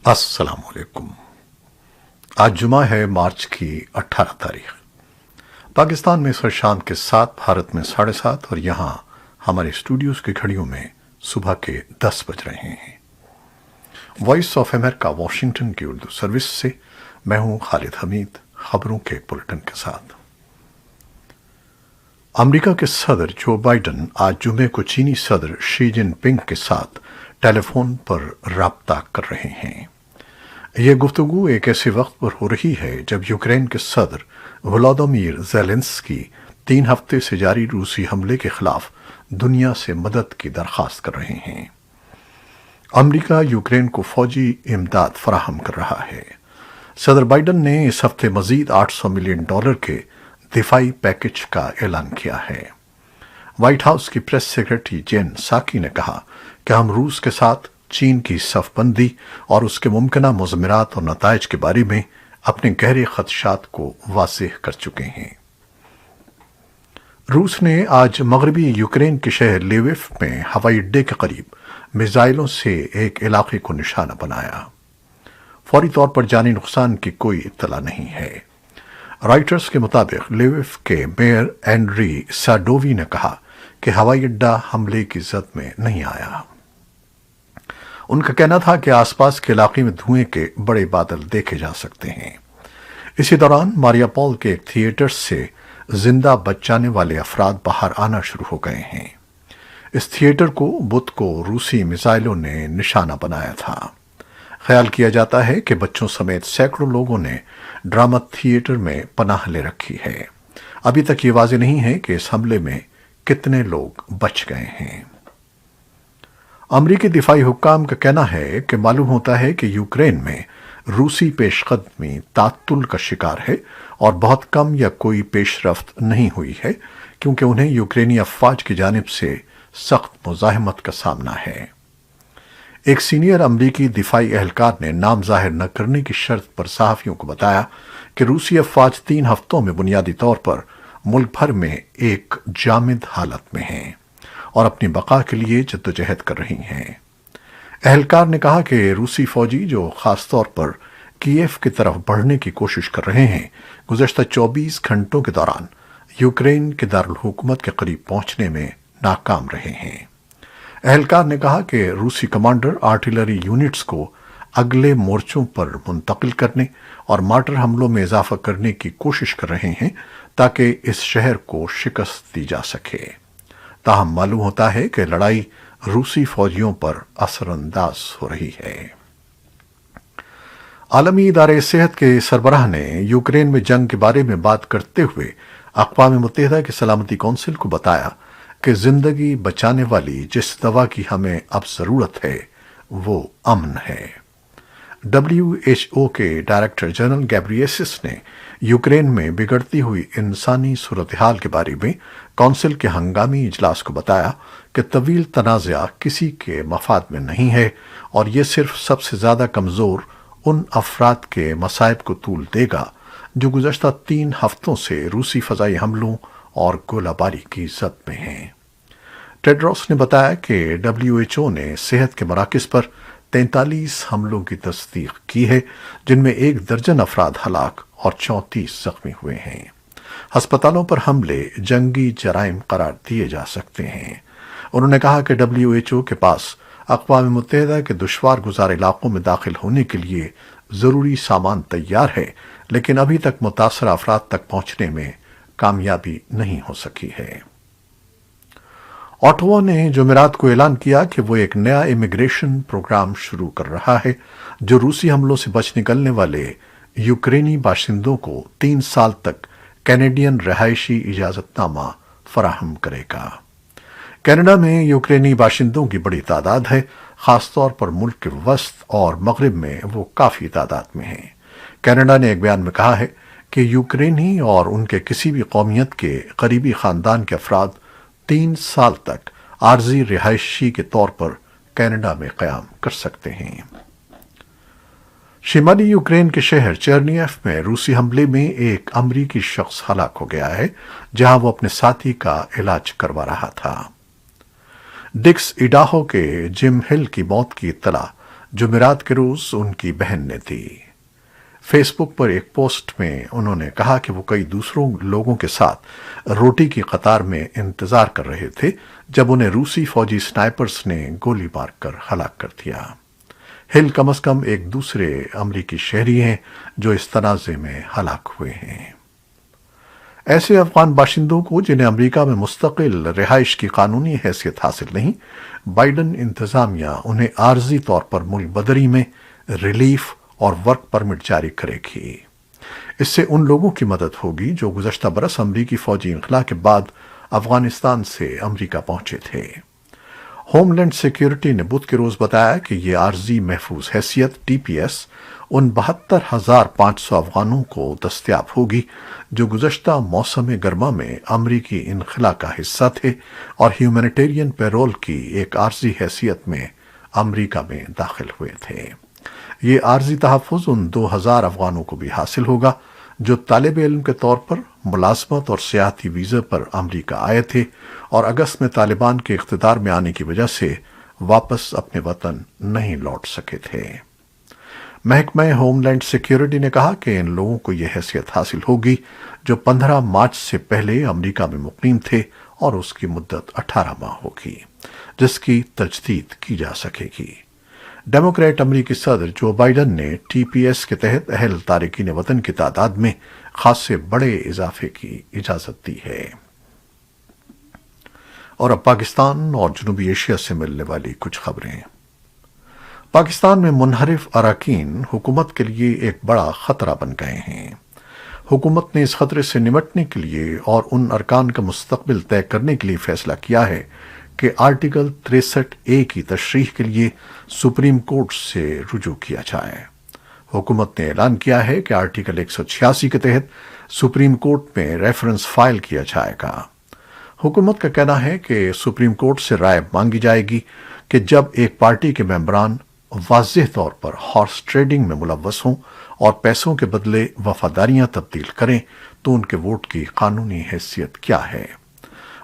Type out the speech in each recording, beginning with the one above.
السلام علیکم۔ آج جمعہ ہے، مارچ کی 18 تاریخ۔ پاکستان میں سر شام کے 7، بھارت میں 7:30 اور یہاں ہمارے اسٹوڈیوز کی گھڑیوں میں صبح کے 10 بج رہے ہیں۔ وائس آف امریکہ واشنگٹن کی اردو سروس سے میں ہوں خالد حمید، خبروں کے بلٹن کے ساتھ۔ امریکہ کے صدر جو بائیڈن آج جمعے کو چینی صدر شی جن پنگ کے ساتھ ٹیلی فون پر رابطہ کر رہے ہیں۔ یہ گفتگو ایک ایسے وقت پر ہو رہی ہے جب یوکرین کے صدر ولادیمیر زیلنسکی 3 ہفتے سے جاری روسی حملے کے خلاف دنیا سے مدد کی درخواست کر رہے ہیں۔ امریکہ یوکرین کو فوجی امداد فراہم کر رہا ہے۔ صدر بائیڈن نے اس ہفتے مزید $800 ملین کے دفاعی پیکج کا اعلان کیا ہے۔ وائٹ ہاؤس کی پریس سیکرٹری جین ساکی نے کہا کہ ہم روس کے ساتھ چین کی صف بندی اور اس کے ممکنہ مضمرات اور نتائج کے بارے میں اپنے گہرے خدشات کو واضح کر چکے ہیں۔ روس نے آج مغربی یوکرین کے شہر لیویف میں ہوائی اڈے کے قریب میزائلوں سے ایک علاقے کو نشانہ بنایا۔ فوری طور پر جانی نقصان کی کوئی اطلاع نہیں ہے۔ رائٹرز کے مطابق لیویف کے میئر اینڈری ساڈووی نے کہا کہ ہوائی اڈہ حملے کی زد میں نہیں آیا۔ ان کا کہنا تھا کہ آس پاس کے علاقے میں دھوئیں کے بڑے بادل دیکھے جا سکتے ہیں۔ اسی دوران ماریاپول کے ایک تھیٹر سے زندہ بچ جانے والے افراد باہر آنا شروع ہو گئے ہیں۔ اس تھیٹر کو بدھ کو روسی میزائلوں نے نشانہ بنایا تھا۔ خیال کیا جاتا ہے کہ بچوں سمیت سینکڑوں لوگوں نے ڈرامہ تھیٹر میں پناہ لے رکھی ہے۔ ابھی تک یہ واضح نہیں ہے کہ اس حملے میں کتنے لوگ بچ گئے ہیں۔ امریکی دفاعی حکام کا کہنا ہے کہ معلوم ہوتا ہے کہ یوکرین میں روسی پیش قدمی تعطل کا شکار ہے اور بہت کم یا کوئی پیش رفت نہیں ہوئی ہے، کیونکہ انہیں یوکرینی افواج کی جانب سے سخت مزاحمت کا سامنا ہے۔ ایک سینئر امریکی دفاعی اہلکار نے نام ظاہر نہ کرنے کی شرط پر صحافیوں کو بتایا کہ روسی افواج 3 ہفتوں میں بنیادی طور پر ملک بھر میں ایک جامد حالت میں ہیں اور اپنی بقا کے لیے جدوجہد کر رہی ہیں۔ اہلکار نے کہا کہ روسی فوجی جو خاص طور پر کیف کی طرف بڑھنے کی کوشش کر رہے ہیں، گزشتہ 24 گھنٹوں کے دوران یوکرین کے دارالحکومت کے قریب پہنچنے میں ناکام رہے ہیں۔ اہلکار نے کہا کہ روسی کمانڈر آرٹلری یونٹس کو اگلے مورچوں پر منتقل کرنے اور مارٹر حملوں میں اضافہ کرنے کی کوشش کر رہے ہیں تاکہ اس شہر کو شکست دی جا سکے۔ تاہم معلوم ہوتا ہے کہ لڑائی روسی فوجیوں پر اثر انداز ہو رہی ہے۔ عالمی ادارے صحت کے سربراہ نے یوکرین میں جنگ کے بارے میں بات کرتے ہوئے اقوام متحدہ کی سلامتی کونسل کو بتایا کہ زندگی بچانے والی جس دوا کی ہمیں اب ضرورت ہے وہ امن ہے۔ WHO کے ڈائریکٹر جنرل گیبریسس نے یوکرین میں بگڑتی ہوئی انسانی صورتحال کے بارے میں کونسل کے ہنگامی اجلاس کو بتایا کہ طویل تنازع کسی کے مفاد میں نہیں ہے اور یہ صرف سب سے زیادہ کمزور ان افراد کے مصائب کو طول دے گا جو گزشتہ 3 ہفتوں سے روسی فضائی حملوں اور گولہ باری کی زد میں ہیں۔ ٹیڈروس نے بتایا کہ WHO نے صحت کے مراکز پر 43 حملوں کی تصدیق کی ہے، جن میں 1 درجن افراد ہلاک اور 34 زخمی ہوئے ہیں۔ ہسپتالوں پر حملے جنگی جرائم قرار دیے جا سکتے ہیں۔ انہوں نے کہا کہ WHO کے پاس اقوام متحدہ کے دشوار گزار علاقوں میں داخل ہونے کے لیے ضروری سامان تیار ہے، لیکن ابھی تک متاثرہ افراد تک پہنچنے میں کامیابی نہیں ہو سکی ہے۔ اوٹوا نے جمعرات کو اعلان کیا کہ وہ ایک نیا امیگریشن پروگرام شروع کر رہا ہے جو روسی حملوں سے بچ نکلنے والے یوکرینی باشندوں کو 3 سال تک کینیڈین رہائشی اجازت نامہ فراہم کرے گا۔ کینیڈا میں یوکرینی باشندوں کی بڑی تعداد ہے، خاص طور پر ملک کے وسط اور مغرب میں وہ کافی تعداد میں ہیں۔ کینیڈا نے ایک بیان میں کہا ہے کہ یوکرینی اور ان کے کسی بھی قومیت کے قریبی خاندان کے افراد 3 سال تک عارضی رہائشی کے طور پر کینیڈا میں قیام کر سکتے ہیں۔ شمالی یوکرین کے شہر چرنیف میں روسی حملے میں ایک امریکی شخص ہلاک ہو گیا ہے، جہاں وہ اپنے ساتھی کا علاج کروا رہا تھا۔ ڈکس ایڈاہو کے جم ہل کی موت کی اطلاع جمعرات کے روز ان کی بہن نے دی۔ فیس بک پر ایک پوسٹ میں انہوں نے کہا کہ وہ کئی دوسروں لوگوں کے ساتھ روٹی کی قطار میں انتظار کر رہے تھے جب انہیں روسی فوجی سنائپرز نے گولی مار کر ہلاک کر دیا۔ ہل کم از کم ایک دوسرے امریکی شہری ہیں جو اس تنازع میں ہلاک ہوئے ہیں۔ ایسے افغان باشندوں کو جنہیں امریکہ میں مستقل رہائش کی قانونی حیثیت حاصل نہیں، بائیڈن انتظامیہ انہیں عارضی طور پر ملک بدری میں ریلیف اور ورک پرمٹ جاری کرے گی۔ اس سے ان لوگوں کی مدد ہوگی جو گزشتہ برس امریکی فوجی انخلا کے بعد افغانستان سے امریکہ پہنچے تھے۔ ہوم لینڈ سیکیورٹی نے بدھ کے روز بتایا کہ یہ عارضی محفوظ حیثیت ٹی پی ایس ان 72,500 افغانوں کو دستیاب ہوگی جو گزشتہ موسم گرما میں امریکی انخلا کا حصہ تھے اور ہیومینیٹیرین پیرول کی ایک عارضی حیثیت میں امریکہ میں داخل ہوئے تھے۔ یہ عارضی تحفظ ان 2,000 افغانوں کو بھی حاصل ہوگا جو طالب علم کے طور پر ملازمت اور سیاحتی ویزے پر امریکہ آئے تھے اور اگست میں طالبان کے اقتدار میں آنے کی وجہ سے واپس اپنے وطن نہیں لوٹ سکے تھے۔ محکمہ ہوم لینڈ سیکیورٹی نے کہا کہ ان لوگوں کو یہ حیثیت حاصل ہوگی جو 15 مارچ سے پہلے امریکہ میں مقیم تھے اور اس کی مدت 18 ماہ ہوگی جس کی تجدید کی جا سکے گی۔ ڈیموکریٹ امریکی صدر جو بائیڈن نے ٹی پی ایس کے تحت اہل تارکین وطن کی تعداد میں خاصے بڑے اضافے کی اجازت دی ہے۔ اور اب پاکستان اور جنوبی ایشیا سے ملنے والی کچھ خبریں۔ پاکستان میں منحرف اراکین حکومت کے لیے ایک بڑا خطرہ بن گئے ہیں۔ حکومت نے اس خطرے سے نمٹنے کے لیے اور ان ارکان کا مستقبل طے کرنے کے لیے فیصلہ کیا ہے کہ آرٹیکل 63A کی تشریح کے لیے سپریم کورٹ سے رجوع کیا جائے۔ حکومت نے اعلان کیا ہے کہ آرٹیکل 186 کے تحت سپریم کورٹ میں ریفرنس فائل کیا جائے گا۔ حکومت کا کہنا ہے کہ سپریم کورٹ سے رائے مانگی جائے گی کہ جب ایک پارٹی کے ممبران واضح طور پر ہارس ٹریڈنگ میں ملوث ہوں اور پیسوں کے بدلے وفاداریاں تبدیل کریں تو ان کے ووٹ کی قانونی حیثیت کیا ہے۔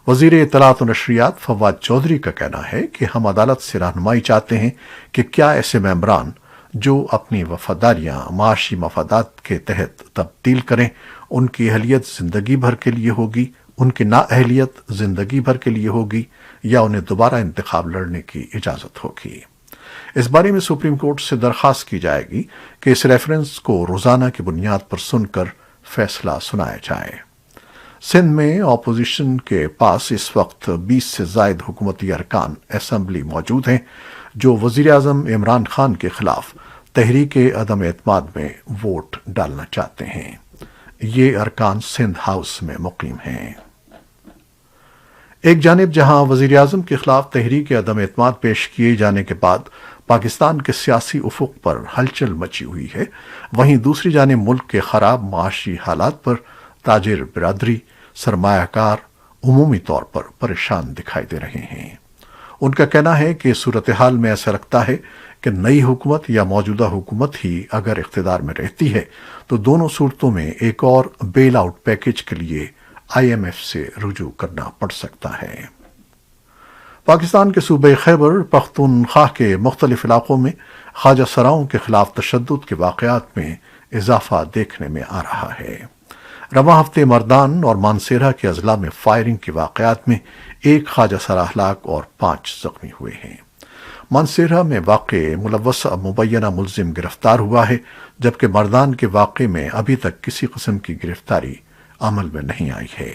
وزیر اطلاعات و نشریات فواد چودھری کا کہنا ہے کہ ہم عدالت سے رہنمائی چاہتے ہیں کہ کیا ایسے ممبران جو اپنی وفاداریاں معاشی مفادات کے تحت تبدیل کریں ان کی اہلیت زندگی بھر کے لیے ہوگی، ان کی نااہلیت زندگی بھر کے لیے ہوگی یا انہیں دوبارہ انتخاب لڑنے کی اجازت ہوگی۔ اس بارے میں سپریم کورٹ سے درخواست کی جائے گی کہ اس ریفرنس کو روزانہ کی بنیاد پر سن کر فیصلہ سنایا جائے۔ سندھ میں اپوزیشن کے پاس اس وقت 20 سے زائد حکومتی ارکان اسمبلی موجود ہیں جو وزیر اعظم عمران خان کے خلاف تحریک عدم اعتماد میں ووٹ ڈالنا چاہتے ہیں۔ یہ ارکان سندھ ہاؤس میں مقیم ہیں۔ ایک جانب جہاں وزیر اعظم کے خلاف تحریک عدم اعتماد پیش کیے جانے کے بعد پاکستان کے سیاسی افق پر ہلچل مچی ہوئی ہے، وہیں دوسری جانب ملک کے خراب معاشی حالات پر تاجر برادری، سرمایہ کار عمومی طور پر پریشان دکھائی دے رہے ہیں۔ ان کا کہنا ہے کہ صورتحال میں ایسا لگتا ہے کہ نئی حکومت یا موجودہ حکومت ہی اگر اقتدار میں رہتی ہے تو دونوں صورتوں میں ایک اور بیل آؤٹ پیکج کے لیے IMF سے رجوع کرنا پڑ سکتا ہے۔ پاکستان کے صوبہ خیبر پختونخوا کے مختلف علاقوں میں خواجہ سراؤں کے خلاف تشدد کے واقعات میں اضافہ دیکھنے میں آ رہا ہے۔ رواں ہفتے مردان اور مانسیرہ کے اضلاع میں فائرنگ کے واقعات میں ایک خواجہ سرا ہلاک اور 5 زخمی ہوئے ہیں۔ مانسیرہ میں واقع ملوث مبینہ ملزم گرفتار ہوا ہے جبکہ مردان کے واقعے میں ابھی تک کسی قسم کی گرفتاری عمل میں نہیں آئی ہے۔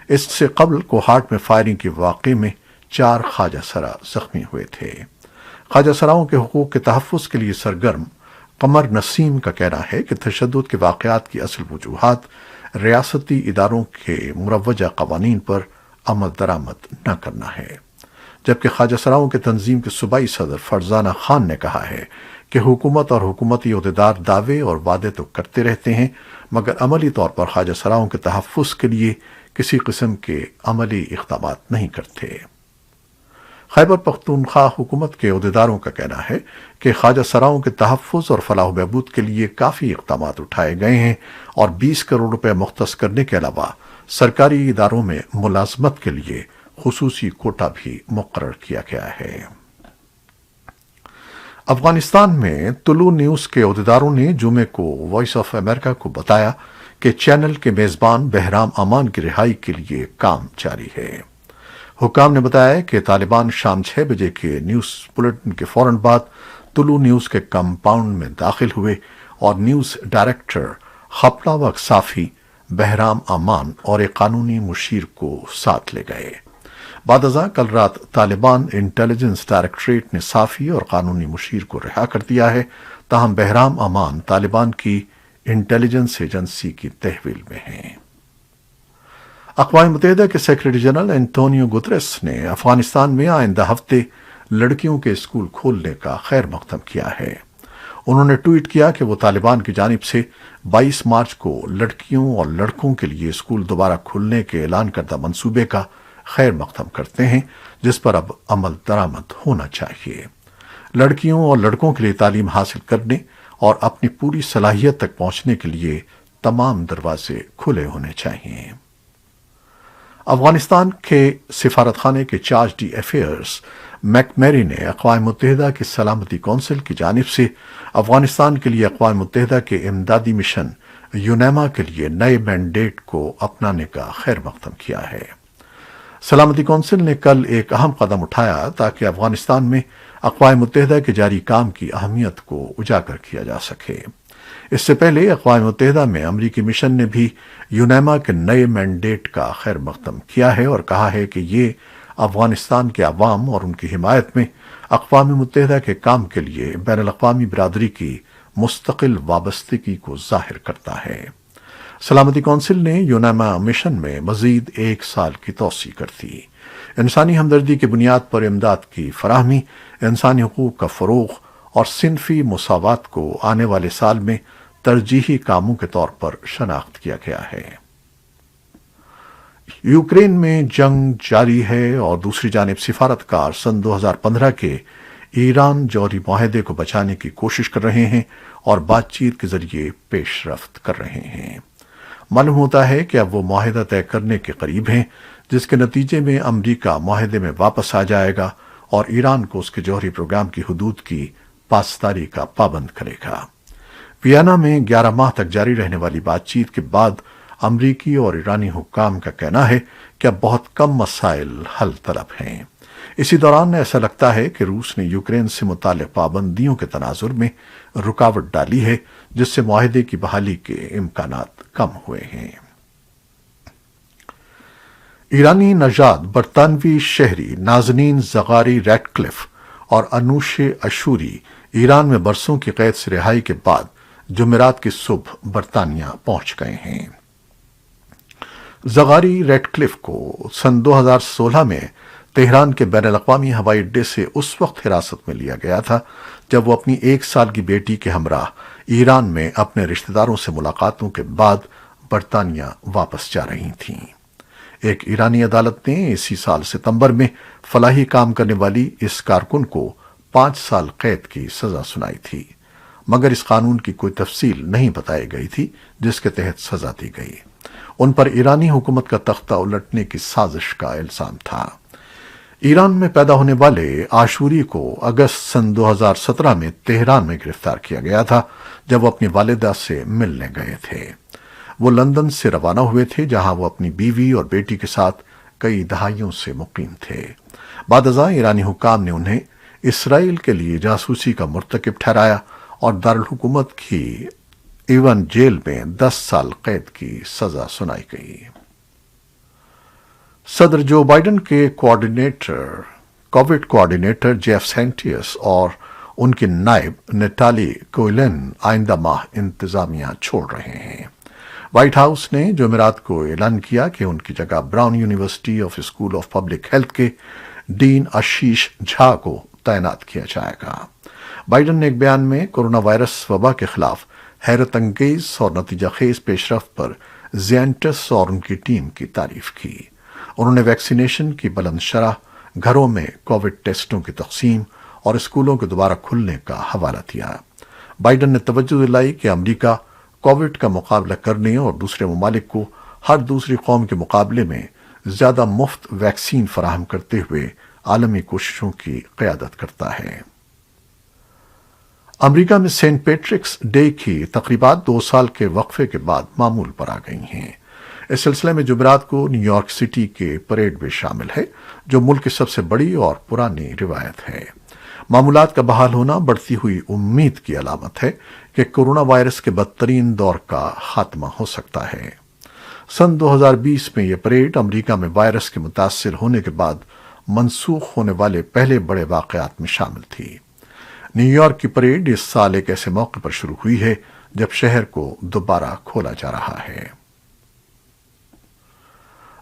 اس سے قبل کوہاٹ میں فائرنگ کے واقعے میں 4 خواجہ سرا زخمی ہوئے تھے۔ خواجہ سراؤں کے حقوق کے تحفظ کے لیے سرگرم قمر نسیم کا کہنا ہے کہ تشدد کے واقعات کی اصل وجوہات ریاستی اداروں کے مروجہ قوانین پر عمل درآمد نہ کرنا ہے، جبکہ خواجہ سراؤں کے تنظیم کے صوبائی صدر فرزانہ خان نے کہا ہے کہ حکومت اور حکومتی عہدیدار دعوے اور وعدے تو کرتے رہتے ہیں مگر عملی طور پر خواجہ سراؤں کے تحفظ کے لیے کسی قسم کے عملی اقدامات نہیں کرتے۔ خیبر پختونخوا حکومت کے عہدیداروں کا کہنا ہے کہ خواجہ سراؤں کے تحفظ اور فلاح و بہبود کے لیے کافی اقدامات اٹھائے گئے ہیں اور 20 کروڑ روپے مختص کرنے کے علاوہ سرکاری اداروں میں ملازمت کے لیے خصوصی کوٹا بھی مقرر کیا گیا ہے۔ افغانستان میں طلوع نیوز کے عہدیداروں نے جمعے کو وائس آف امریکہ کو بتایا کہ چینل کے میزبان بہرام امان کی رہائی کے لیے کام جاری ہے۔ حکام نے بتایا کہ طالبان شام 6 بجے کے نیوز بلیٹن کے فوراً بعد طلوع نیوز کے کمپاؤنڈ میں داخل ہوئے اور نیوز ڈائریکٹر خپلا و صافی، بہرام امان اور ایک قانونی مشیر کو ساتھ لے گئے۔ بعد ازاں کل رات طالبان انٹیلیجنس ڈائریکٹریٹ نے صافی اور قانونی مشیر کو رہا کر دیا ہے، تاہم بہرام امان طالبان کی انٹیلیجنس ایجنسی کی تحویل میں ہیں۔ اقوام متحدہ کے سیکرٹری جنرل انٹونیو گتریس نے افغانستان میں آئندہ ہفتے لڑکیوں کے اسکول کھولنے کا خیر مقدم کیا ہے۔ انہوں نے ٹویٹ کیا کہ وہ طالبان کی جانب سے 22 مارچ کو لڑکیوں اور لڑکوں کے لیے اسکول دوبارہ کھولنے کے اعلان کردہ منصوبے کا خیر مقدم کرتے ہیں، جس پر اب عمل درآمد ہونا چاہیے۔ لڑکیوں اور لڑکوں کے لیے تعلیم حاصل کرنے اور اپنی پوری صلاحیت تک پہنچنے کے لیے تمام دروازے کھلے ہونے چاہیے۔ افغانستان کے سفارت خانے کے چارج ڈی افیئرز میک میری نے اقوام متحدہ کی سلامتی کونسل کی جانب سے افغانستان کے لیے اقوام متحدہ کے امدادی مشن یونیما کے لیے نئے مینڈیٹ کو اپنانے کا خیر مقدم کیا ہے۔ سلامتی کونسل نے کل ایک اہم قدم اٹھایا تاکہ افغانستان میں اقوام متحدہ کے جاری کام کی اہمیت کو اجاگر کیا جا سکے۔ اس سے پہلے اقوام متحدہ میں امریکی مشن نے بھی یونیما کے نئے مینڈیٹ کا خیر مقدم کیا ہے اور کہا ہے کہ یہ افغانستان کے عوام اور ان کی حمایت میں اقوام متحدہ کے کام کے لیے بین الاقوامی برادری کی مستقل وابستگی کو ظاہر کرتا ہے۔ سلامتی کونسل نے یونیما مشن میں مزید 1 سال کی توسیع کر دی۔ انسانی ہمدردی کی بنیاد پر امداد کی فراہمی، انسانی حقوق کا فروغ اور صنفی مساوات کو آنے والے سال میں ترجیحی کاموں کے طور پر شناخت کیا گیا ہے۔ یوکرین میں جنگ جاری ہے اور دوسری جانب سفارتکار سن 2015 کے ایران جوہری معاہدے کو بچانے کی کوشش کر رہے ہیں اور بات چیت کے ذریعے پیش رفت کر رہے ہیں۔ معلوم ہوتا ہے کہ اب وہ معاہدہ طے کرنے کے قریب ہیں، جس کے نتیجے میں امریکہ معاہدے میں واپس آ جائے گا اور ایران کو اس کے جوہری پروگرام کی حدود کی پاسداری کا پابند کرے گا۔ ویانا میں 11 ماہ تک جاری رہنے والی بات چیت کے بعد امریکی اور ایرانی حکام کا کہنا ہے کہ اب بہت کم مسائل حل طلب ہیں۔ اسی دوران ایسا لگتا ہے کہ روس نے یوکرین سے متعلق پابندیوں کے تناظر میں رکاوٹ ڈالی ہے، جس سے معاہدے کی بحالی کے امکانات کم ہوئے ہیں۔ ایرانی نژاد برطانوی شہری نازنین زغاری ریڈ کلف اور انوش اشوری ایران میں برسوں کی قید سے رہائی کے بعد جمعرات کی صبح برطانیہ پہنچ گئے ہیں۔ زغاری ریڈ کلف کو سن 2016 میں تہران کے بین الاقوامی ہوائی اڈے سے اس وقت حراست میں لیا گیا تھا جب وہ اپنی 1 سال کی بیٹی کے ہمراہ ایران میں اپنے رشتہ داروں سے ملاقاتوں کے بعد برطانیہ واپس جا رہی تھیں۔ ایک ایرانی عدالت نے اسی سال ستمبر میں فلاحی کام کرنے والی اس کارکن کو 5 سال قید کی سزا سنائی تھی، مگر اس قانون کی کوئی تفصیل نہیں بتائی گئی تھی جس کے تحت سزا دی گئی۔ ان پر ایرانی حکومت کا تختہ الٹنے کی سازش کا الزام تھا۔ ایران میں پیدا ہونے والے عاشوری کو اگست سن 2017 میں تہران میں گرفتار کیا گیا تھا جب وہ اپنی والدہ سے ملنے گئے تھے۔ وہ لندن سے روانہ ہوئے تھے جہاں وہ اپنی بیوی اور بیٹی کے ساتھ کئی دہائیوں سے مقیم تھے۔ بعد ازاں ایرانی حکام نے انہیں اسرائیل کے لیے جاسوسی کا مرتکب ٹھہرایا اور دارالحکومت کی ایون جیل میں 10 سال قید کی سزا سنائی گئی۔ صدر جو بائیڈن کے کووڈ کوارڈینیٹر جیف سینٹیس اور ان کی نائب نٹالی کوئلن آئندہ ماہ انتظامیہ چھوڑ رہے ہیں۔ وائٹ ہاؤس نے جمعرات کو اعلان کیا کہ ان کی جگہ brown university of school of public health کے ڈین آشیش جھا کو تعینات کیا جائے گا۔ بائیڈن نے ایک بیان میں کورونا وائرس وبا کے خلاف حیرت انگیز اور نتیجہ خیز پیش رفت پر زینٹس اور ان کی ٹیم کی تعریف کی۔ انہوں نے ویکسینیشن کی بلند شرح، گھروں میں کووڈ ٹیسٹوں کی تقسیم اور اسکولوں کے دوبارہ کھلنے کا حوالہ دیا۔ بائیڈن نے توجہ دلائی کہ امریکہ کووڈ کا مقابلہ کرنے اور دوسرے ممالک کو ہر دوسری قوم کے مقابلے میں زیادہ مفت ویکسین فراہم کرتے ہوئے عالمی کوششوں کی قیادت کرتا ہے۔ امریکہ میں سینٹ پیٹرکس ڈے کی تقریبات 2 سال کے وقفے کے بعد معمول پر آ گئی ہیں۔ اس سلسلے میں جمعرات کو نیو یارک سٹی کے پریڈ بھی شامل ہے، جو ملک کی سب سے بڑی اور پرانی روایت ہے۔ معمولات کا بحال ہونا بڑھتی ہوئی امید کی علامت ہے کہ کورونا وائرس کے بدترین دور کا خاتمہ ہو سکتا ہے۔ سن 2020 میں یہ پریڈ امریکہ میں وائرس کے متاثر ہونے کے بعد منسوخ ہونے والے پہلے بڑے واقعات میں شامل تھی۔ نیو یارک کی پریڈ اس سال ایک ایسے موقع پر شروع ہوئی ہے جب شہر کو دوبارہ کھولا جا رہا ہے۔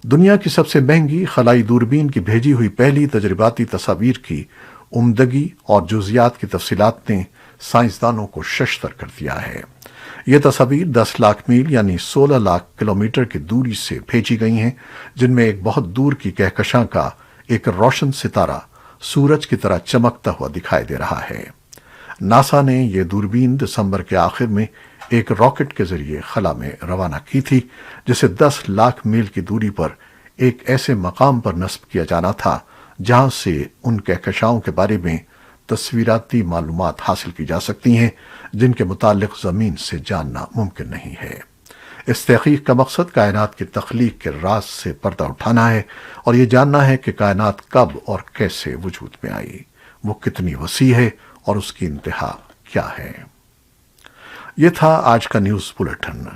دنیا کی سب سے مہنگی خلائی دوربین کی بھیجی ہوئی پہلی تجرباتی تصاویر کی عمدگی اور جزیات کی تفصیلات نے سائنسدانوں کو ششدر کر دیا ہے۔ یہ تصاویر 10 لاکھ میل یعنی 16 لاکھ کلومیٹر کی دوری سے بھیجی گئی ہیں، جن میں ایک بہت دور کی کہکشاں کا ایک روشن ستارہ سورج کی طرح چمکتا ہوا دکھائی دے رہا ہے۔ ناسا نے یہ دوربین دسمبر کے آخر میں ایک راکٹ کے ذریعے خلا میں روانہ کی تھی، جسے 10 لاکھ میل کی دوری پر ایک ایسے مقام پر نصب کیا جانا تھا جہاں سے ان کہکشاؤں کے بارے میں تصویراتی معلومات حاصل کی جا سکتی ہیں جن کے متعلق زمین سے جاننا ممکن نہیں ہے۔ اس تحقیق کا مقصد کائنات کی تخلیق کے راز سے پردہ اٹھانا ہے اور یہ جاننا ہے کہ کائنات کب اور کیسے وجود میں آئی، وہ کتنی وسیع ہے اور اس کی انتہا کیا ہے۔ یہ تھا آج کا نیوز بلیٹن۔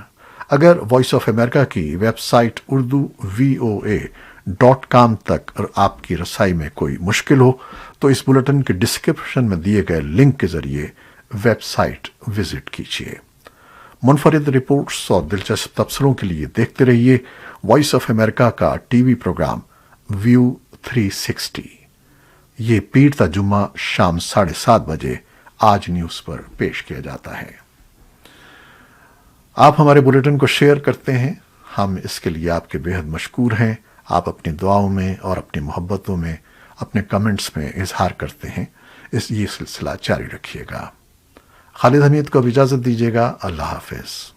اگر وائس آف امریکہ کی ویب سائٹ urdu.voa.com تک آپ کی رسائی میں کوئی مشکل ہو تو اس بلیٹن کے ڈسکرپشن میں دیے گئے لنک کے ذریعے ویب سائٹ وزٹ کیجیے۔ منفرد رپورٹس اور دلچسپ تبصروں کے لیے دیکھتے رہیے وائس آف امریکہ کا ٹی وی پروگرام ویو 360۔ یہ پیر تا جمعہ شام 7:30 بجے آج نیوز پر پیش کیا جاتا ہے۔ آپ ہمارے بلیٹن کو شیئر کرتے ہیں، ہم اس کے لیے آپ کے بےحد مشکور ہیں۔ آپ اپنی دعاؤں میں اور اپنی محبتوں میں اپنے کمنٹس میں اظہار کرتے ہیں، یہ سلسلہ جاری رکھیے گا۔ خالد حمید کو اب اجازت دیجیے گا۔ اللہ حافظ۔